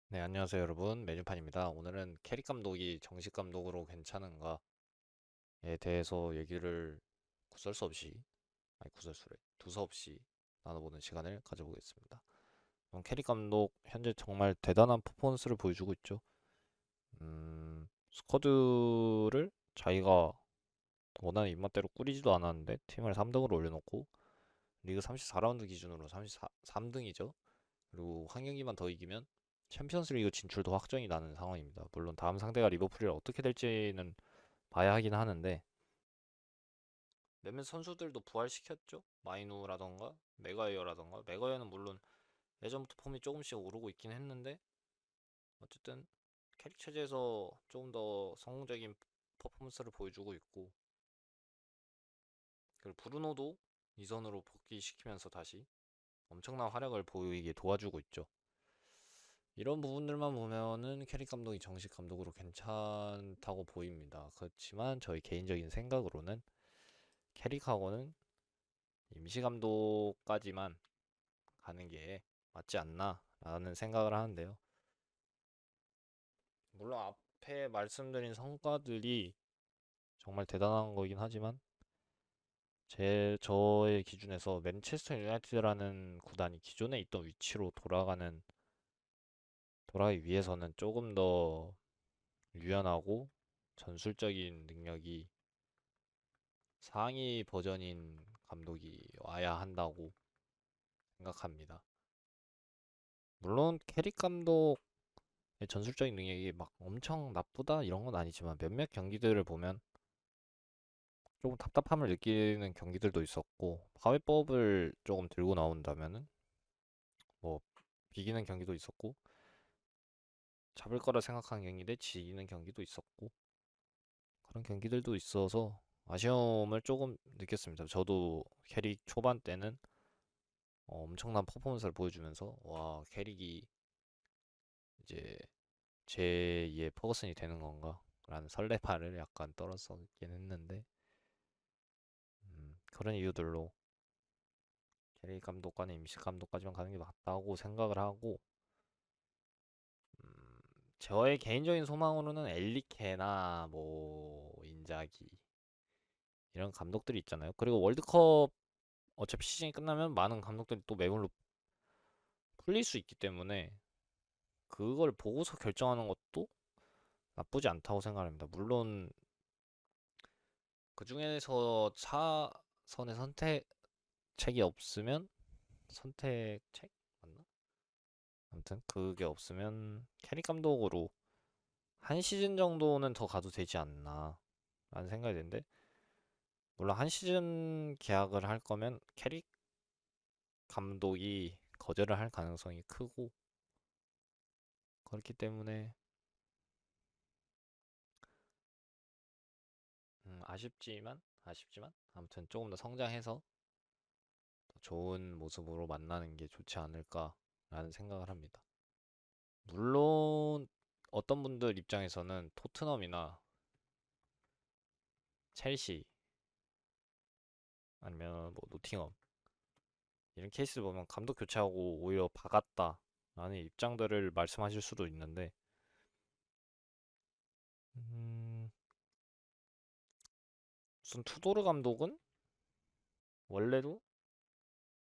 네, 안녕하세요, 여러분. 메뉴판입니다. 오늘은 캐릭 감독이 정식 감독으로 괜찮은가에 대해서 얘기를 구설수 없이, 아니, 구설수래. 두서없이 나눠보는 시간을 가져보겠습니다. 캐릭 감독, 현재 정말 대단한 퍼포먼스를 보여주고 있죠. 스쿼드를 자기가 원하는 입맛대로 꾸리지도 않았는데, 팀을 3등으로 올려놓고, 리그 34라운드 기준으로 33등이죠. 그리고 한 경기만 더 이기면 챔피언스 리그 진출도 확정이 나는 상황입니다. 물론 다음 상대가 리버풀이 어떻게 될지는 봐야 하긴 하는데 몇몇 선수들도 부활시켰죠. 마이누라던가 맥과이어라던가 맥과이어는 물론 예전부터 폼이 조금씩 오르고 있긴 했는데 어쨌든 캐릭 체제에서 조금 더 성공적인 퍼포먼스를 보여주고 있고 그리고 브루노도 이선으로 복귀시키면서 다시 엄청난 활약을 보이게 도와주고 있죠. 이런 부분들만 보면은 캐릭 감독이 정식 감독으로 괜찮다고 보입니다. 그렇지만 저희 개인적인 생각으로는 캐릭하고는 임시 감독까지만 가는 게 맞지 않나라는 생각을 하는데요. 물론 앞에 말씀드린 성과들이 정말 대단한 거긴 하지만 저의 기준에서 맨체스터 유나이티드라는 구단이 기존에 있던 위치로 돌아가기 위해서는 조금 더 유연하고 전술적인 능력이 상위 버전인 감독이 와야 한다고 생각합니다. 물론 캐릭 감독의 전술적인 능력이 막 엄청 나쁘다 이런 건 아니지만 몇몇 경기들을 보면 조금 답답함을 느끼는 경기들도 있었고 파회법을 조금 들고 나온다면은 뭐 비기는 경기도 있었고 잡을 거라 생각한 경기인데 지는 경기도 있었고 그런 경기들도 있어서 아쉬움을 조금 느꼈습니다. 저도 캐릭 초반 때는 엄청난 퍼포먼스를 보여주면서 와 캐릭이 이제 제2의 퍼거슨이 되는 건가? 라는 설레발을 약간 떨었었긴 했는데 그런 이유들로 캐리 감독과는 임시 감독까지만 가는 게 맞다고 생각을 하고 음, 저의 개인적인 소망으로는 엘리케나 뭐 인자기 이런 감독들이 있잖아요. 그리고 월드컵 어차피 시즌이 끝나면 많은 감독들이 또 매물로 풀릴 수 있기 때문에 그걸 보고서 결정하는 것도 나쁘지 않다고 생각합니다. 물론 그 중에서 차선의 선택책이 없으면 선택책 맞나? 아무튼 그게 없으면 캐릭 감독으로 한 시즌 정도는 더 가도 되지 않나 라는 생각이 드는데 물론 한 시즌 계약을 할 거면 캐릭 감독이 거절을 할 가능성이 크고 그렇기 때문에 아쉽지만 아무튼 조금 더 성장해서 더 좋은 모습으로 만나는 게 좋지 않을까라는 생각을 합니다. 물론 어떤 분들 입장에서는 토트넘이나 첼시 아니면 뭐 노팅엄 이런 케이스를 보면 감독 교체하고 오히려 박았다라는 입장들을 말씀하실 수도 있는데 음, 무슨 투도르 감독은 원래도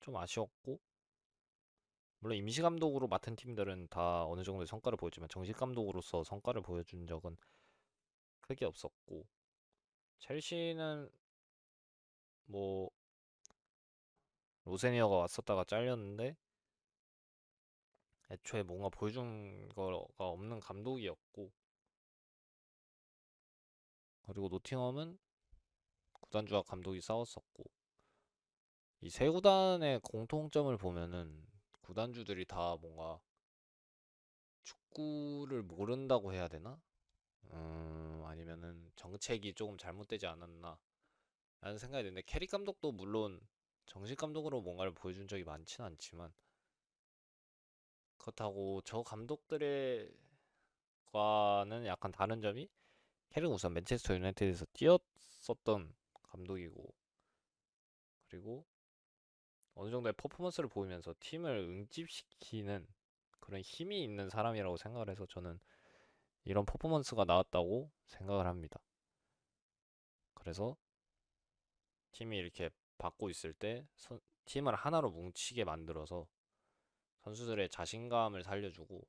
좀 아쉬웠고 물론 임시 감독으로 맡은 팀들은 다 어느 정도의 성과를 보였지만 정식 감독으로서 성과를 보여준 적은 크게 없었고 첼시는 뭐 로세니어가 왔었다가 잘렸는데 애초에 뭔가 보여준 거가 없는 감독이었고 그리고 노팅엄은 구단주와 감독이 싸웠었고 이 세 구단의 공통점을 보면은 구단주들이 다 뭔가 축구를 모른다고 해야 되나? 아니면은 정책이 조금 잘못되지 않았나? 라는 생각이 드는데 캐릭 감독도 물론 정식 감독으로 뭔가를 보여준 적이 많지는 않지만 그렇다고 저 감독들의 과는 약간 다른 점이 캐릭 우선 맨체스터 유나이티드에서 뛰었었던 감독이고 그리고 어느 정도의 퍼포먼스를 보이면서 팀을 응집시키는 그런 힘이 있는 사람이라고 생각을 해서 저는 이런 퍼포먼스가 나왔다고 생각을 합니다. 그래서 팀이 이렇게 받고 있을 때 팀을 하나로 뭉치게 만들어서 선수들의 자신감을 살려주고,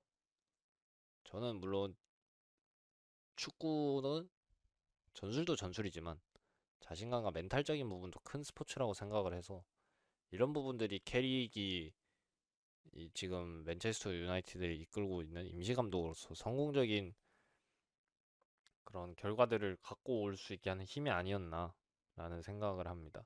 저는 물론 축구는 전술도 전술이지만 자신감과 멘탈적인 부분도 큰 스포츠라고 생각을 해서 이런 부분들이 캐릭이 지금 맨체스터 유나이티드를 이끌고 있는 임시감독으로서 성공적인 그런 결과들을 갖고 올 수 있게 하는 힘이 아니었나라는 생각을 합니다.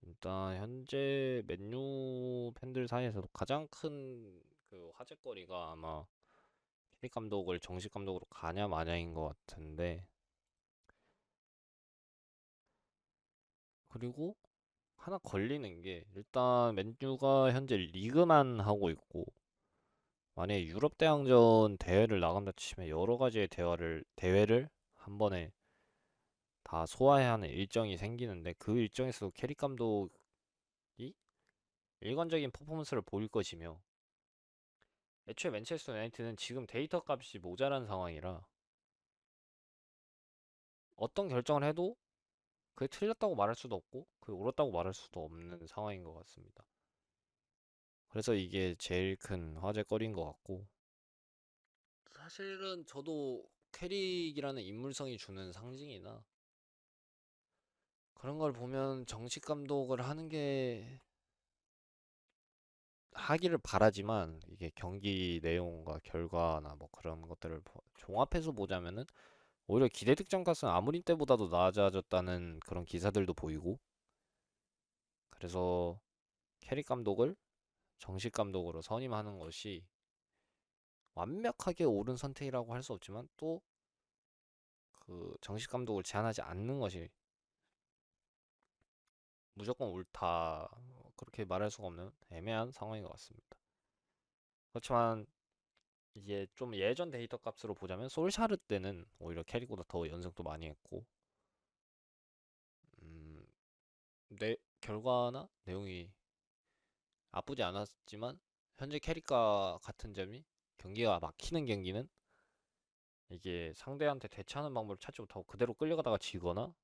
일단 현재 맨유 팬들 사이에서도 가장 큰 그 화제거리가 아마 캐릭 감독을 정식 감독으로 가냐 마냐인 것 같은데, 그리고 하나 걸리는 게, 일단 맨유가 현재 리그만 하고 있고 만약에 유럽 대항전 대회를 나간다 치면 여러 가지의 대회를 한 번에 다 소화해야 하는 일정이 생기는데, 그 일정에서도 캐릭 감독이 일관적인 퍼포먼스를 보일 것이며, 애초에 맨체스터 유나이티드는 지금 데이터 값이 모자란 상황이라 어떤 결정을 해도 그게 틀렸다고 말할 수도 없고 그게 옳았다고 말할 수도 없는 상황인 것 같습니다. 그래서 이게 제일 큰 화제거리인 것 같고, 사실은 저도 캐릭이라는 인물성이 주는 상징이나 그런 걸 보면 정식 감독을 하는 게 하기를 바라지만, 이게 경기 내용과 결과나 뭐 그런 것들을 종합해서 보자면은 오히려 기대 득점 값은 아무리 때보다도 낮아졌다는 그런 기사들도 보이고, 그래서 캐릭 감독을 정식 감독으로 선임하는 것이 완벽하게 옳은 선택이라고 할 수 없지만, 또 그 정식 감독을 제한하지 않는 것이 무조건 옳다, 그렇게 말할 수가 없는 애매한 상황인 것 같습니다. 그렇지만 이게 좀 예전 데이터 값으로 보자면 솔샤르 때는 오히려 캐릭보다 더 연승도 많이 했고, 음, 결과나 내용이 나쁘지 않았지만 현재 캐릭과 같은 점이, 경기가 막히는 경기는 이게 상대한테 대처하는 방법을 찾지 못하고 그대로 끌려가다가 지거나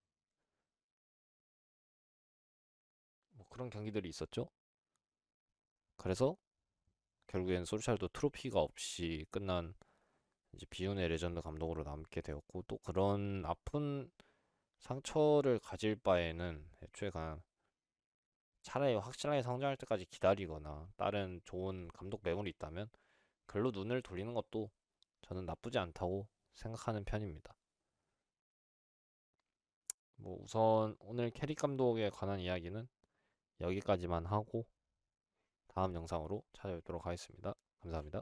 뭐 그런 경기들이 있었죠. 그래서 결국엔 솔샤르도 트로피가 없이 끝난 이제 비운의 레전드 감독으로 남게 되었고, 또 그런 아픈 상처를 가질 바에는 애초에 그냥 차라리 확실하게 성장할 때까지 기다리거나 다른 좋은 감독 매물이 있다면 글로 눈을 돌리는 것도 저는 나쁘지 않다고 생각하는 편입니다. 뭐 우선 오늘 캐릭 감독에 관한 이야기는 여기까지만 하고 다음 영상으로 찾아뵙도록 하겠습니다. 감사합니다.